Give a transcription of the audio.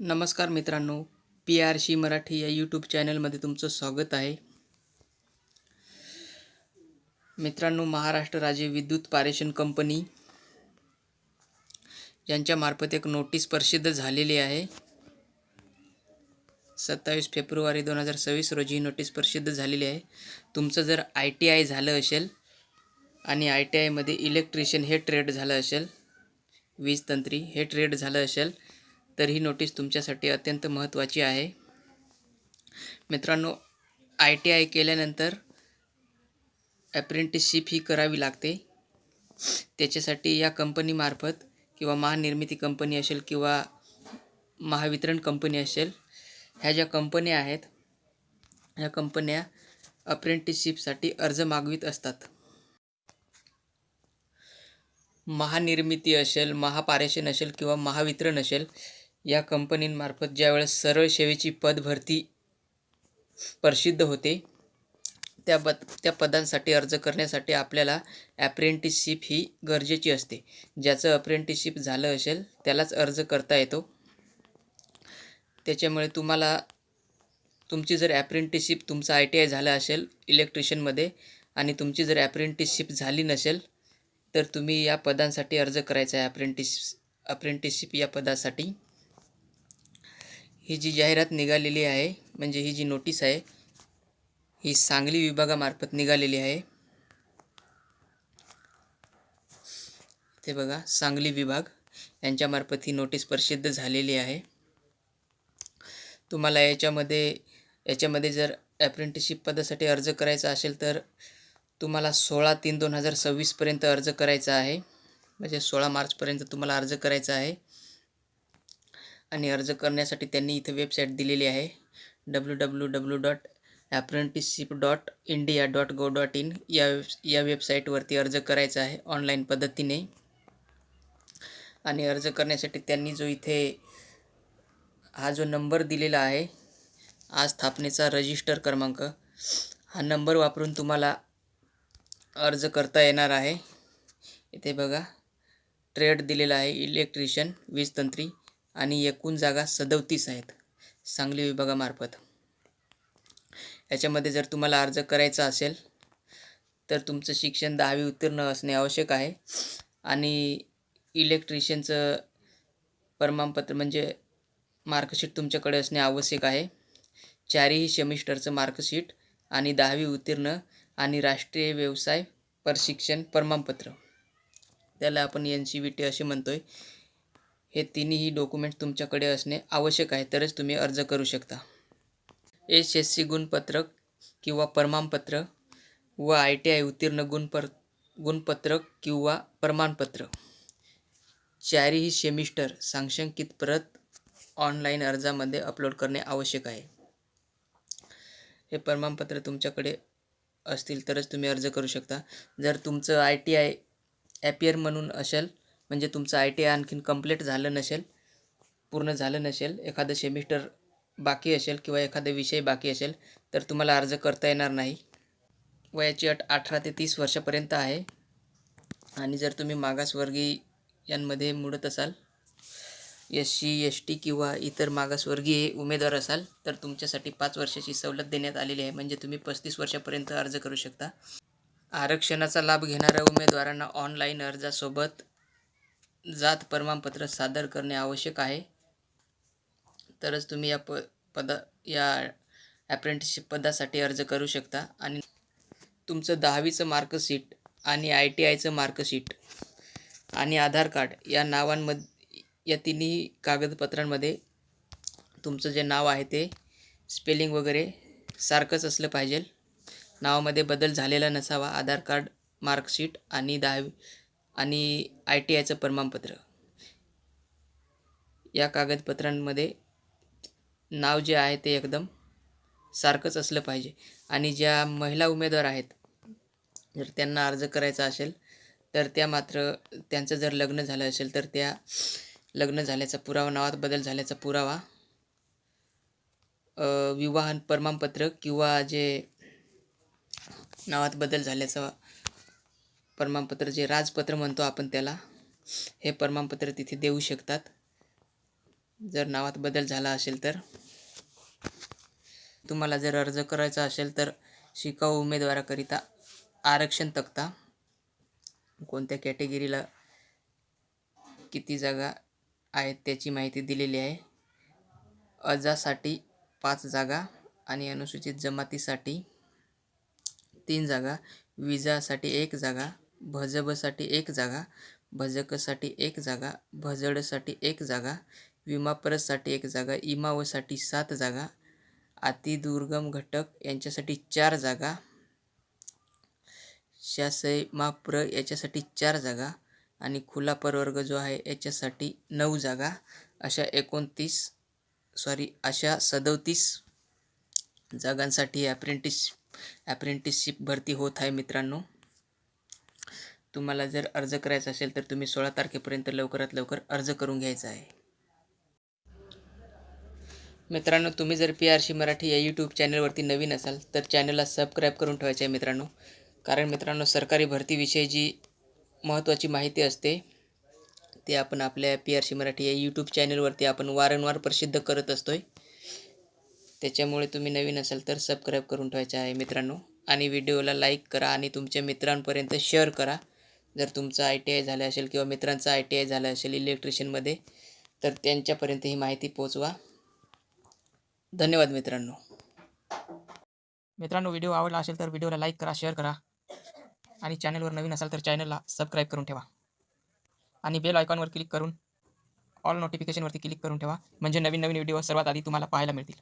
नमस्कार मित्रांनो, PRC मराठी या यूट्यूब चॅनलमध्ये तुमचं स्वागत आहे. मित्रांनो, महाराष्ट्र राज्य विद्युत पारेषण कंपनी यांच्यामार्फत एक नोटीस प्रसिद्ध झालेली आहे. 27 फेब्रुवारी 2026 रोजी नोटीस प्रसिद्ध झालेली आहे. तुमचं जर ITI झालं असेल आणि ITI मध्ये इलेक्ट्रिशियन हे ट्रेड झालं असेल, वीज तंत्री हे ट्रेड झालं असेल, तर ही नोटीस तुमच्यासाठी अत्यंत महत्त्वाची आहे. मित्रांनो, ITI केल्यानंतर अप्रेंटिसशिप ही करावी लागते. त्याच्यासाठी या कंपनीमार्फत किंवा महानिर्मिती कंपनी असेल किंवा महावितरण कंपनी असेल, ह्या ज्या कंपन्या आहेत, ह्या कंपन्या अप्रेंटिसशिपसाठी अर्ज मागवित असतात. महानिर्मिती असेल, महापारेषण असेल किंवा महावितरण असेल, या कंपनींमार्फत ज्यावेळेस सरळ सेवेची पदभरती प्रसिद्ध होते, त्या पदांसाठी अर्ज करण्यासाठी आपल्याला अप्रेंटिसशिप ही गरजेची असते. ज्याचं अप्रेंटिसशिप झालं असेल त्यालाच अर्ज करता येतो. त्याच्यामुळे तुम्हाला तुमची जर अप्रेंटिसशिप तुमचं ITI झालं असेल इलेक्ट्रिशियनमध्ये आणि तुमची जर अप्रेंटिसशिप झाली नसेल, तर तुम्ही या पदांसाठी अर्ज करायचा आहे. अप्रेंटिसशिप या पदासाठी ही जी जाहिरात निघालेली आहे, म्हणजे ही जी नोटीस आहे, ही सांगली विभागामार्फत निघालेली आहे. ते बघा, सांगली विभाग यांच्यामार्फत ही नोटीस प्रसिद्ध झालेली आहे. तुम्हाला याच्यामध्ये जर अप्रेंटिसशिप पदासाठी अर्ज करायचा असेल तर तुम्हाला 16/3/2026 पर्यंत अर्ज करायचा आहे. म्हणजे 16 मार्चपर्यंत तुम्हाला अर्ज करायचा आहे. आणि अर्ज करण्यासाठी त्यांनी इथे वेबसाईट दिलेली आहे, www.apprenticeship.india.gov.in या वेबसाईटवरती अर्ज करायचा आहे ऑनलाईन पद्धतीने. आणि अर्ज करण्यासाठी त्यांनी जो इथे हा जो नंबर दिलेला आहे, आज स्थापनेचा रजिस्टर क्रमांक, हा नंबर वापरून तुम्हाला अर्ज करता येणार आहे. इथे बघा, ट्रेड दिलेला आहे इलेक्ट्रिशियन, वीज तंत्री, आणि एकूण जागा 37 आहेत सांगली विभागामार्फत. याच्यामध्ये जर तुम्हाला अर्ज करायचा असेल तर तुमचं शिक्षण 10वी उत्तीर्ण असणे आवश्यक आहे. आणि इलेक्ट्रिशियनचं प्रमाणपत्र म्हणजे मार्कशीट तुमच्याकडे असणे आवश्यक आहे. 4ही सेमिस्टरचं मार्कशीट आणि 10वी उत्तीर्ण आणि राष्ट्रीय व्यवसाय प्रशिक्षण प्रमाणपत्र, त्याला आपण NCVT असे म्हणतोय, हे तिन्ही डॉक्युमेंट तुमच्याकडे असणे आवश्यक आहे, तरच तुम्ही अर्ज करू शकता. SSC गुणपत्रक किंवा प्रमाणपत्र व ITI उत्तीर्ण गुणपत्रक किंवा प्रमाणपत्र, 4ही सेमिस्टर सांख्यिकीत प्रत ऑनलाईन अर्जामध्ये अपलोड करणे आवश्यक आहे. हे प्रमाणपत्र तुमच्याकडे असतील तरच तुम्ही अर्ज करू शकता. जर तुमचं ITI ॲपियर म्हणून असेल, म्हणजे तुमचं ITI आणखीन कंप्लीट झालं नसेल, पूर्ण झालं नसेल, एखादं सेमिस्टर बाकी असेल किंवा एखादा विषय बाकी असेल, तर तुम्हाला अर्ज करता येणार नाही. वयाची अट 18 ते 30 वर्षापर्यंत आहे. आणि जर तुम्ही मागासवर्गीयांमध्ये मोडत असाल, SC ST किंवा इतर मागासवर्गीय उमेदवार असाल, तर तुमच्यासाठी 5 वर्षाची सवलत देण्यात आलेली आहे. म्हणजे तुम्ही 35 वर्षापर्यंत अर्ज करू शकता. आरक्षणाचा लाभ घेणाऱ्या उमेदवारांना ऑनलाईन अर्जासोबत जात प्रमाणपत्र सादर करणे आवश्यक आहे, तरच तुम्ही या अप्रेंटिसशिप पदासाठी अर्ज करू शकता. आणि तुमचं 10वीचं मार्कशीट आणि ITIचं मार्कशीट आणि आधार कार्ड या तिन्ही कागदपत्रांमध्ये तुमचं जे नाव आहे ते स्पेलिंग वगैरे सारखंच असलं पाहिजे. नावामध्ये बदल झालेला नसावा. आधार कार्ड, मार्कशीट आणि 10वी आणि ITIचं प्रमाणपत्र, या कागदपत्रांमध्ये नाव जे आहे ते एकदम सारखंच असलं पाहिजे. आणि ज्या महिला उमेदवार आहेत, जर त्यांना अर्ज करायचा असेल तर त्यांचं जर लग्न झालं असेल तर त्या लग्न झाल्याचा पुरावा, नावात बदल झाल्याचा पुरावा, विवाह प्रमाणपत्र किंवा जे नावात बदल झाल्याचं प्रमाणपत्र, जे राजपत्र म्हणतो आपण त्याला, हे प्रमाणपत्र तिथे देऊ शकतात. जर नावात बदल झाला असेल तर. तुम्हाला जर अर्ज करायचा असेल तर शिकाऊ उमेदवाराकरिता आरक्षण तक्ता, कोणत्या कॅटेगरीला किती जागा आहेत त्याची माहिती दिलेली आहे. अजासाठी 5 जागा आणि अनुसूचित जमातीसाठी 3 जागा, विजासाठी 1 जागा, भजबसाठी 1 जागा, भजकसाठी 1 जागा, भजडसाठी 1 जागा, विमापरसाठी 1 जागा, इमावसाठी 7 जागा, अतिदुर्गम घटक यांच्यासाठी 4 जागा, शासैमाप्र याच्यासाठी 4 जागा आणि खुला प्रवर्ग जो आहे याच्यासाठी 9 जागा, अशा 37 जागांसाठी ॲप्रेंटिसशिप भरती होत आहे मित्रांनो. तुम्हाला जर अर्ज करायचा असेल तर तुम्ही 16 तारखेपर्यंत लवकरात लवकर अर्ज करून घ्यायचा आहे. मित्रांनो, तुम्ही जर PRC मराठी या यूट्यूब चॅनलवरती नवीन असाल तर चॅनलला सबस्क्राईब करून ठेवायचे आहे मित्रांनो. कारण मित्रांनो, सरकारी भरतीविषयी जी महत्त्वाची माहिती असते ते आपण आपल्या PRC मराठी या यूट्यूब चॅनलवरती आपण वारंवार प्रसिद्ध करत असतोय. त्याच्यामुळे तुम्ही नवीन असाल तर सबस्क्राईब करून ठेवायचे आहे मित्रांनो. आणि व्हिडिओला लाईक करा आणि तुमच्या मित्रांपर्यंत शेअर करा. जर तुमचं ITI झालं असेल किंवा मित्रांचं ITI झालं असेल इलेक्ट्रिशियनमध्ये तर त्यांच्यापर्यंत ही माहिती पोहोचवा. धन्यवाद मित्रांनो. मित्रांनो, व्हिडिओ आवडला असेल तर व्हिडिओला लाईक करा, शेअर करा आणि चॅनलवर नवीन असाल तर चॅनलला सबस्क्राईब करून ठेवा आणि बेल आयकॉनवर क्लिक करून ऑल नोटिफिकेशनवरती क्लिक करून ठेवा, म्हणजे नवीन व्हिडिओ सर्वात आधी तुम्हाला पाहायला मिळतील.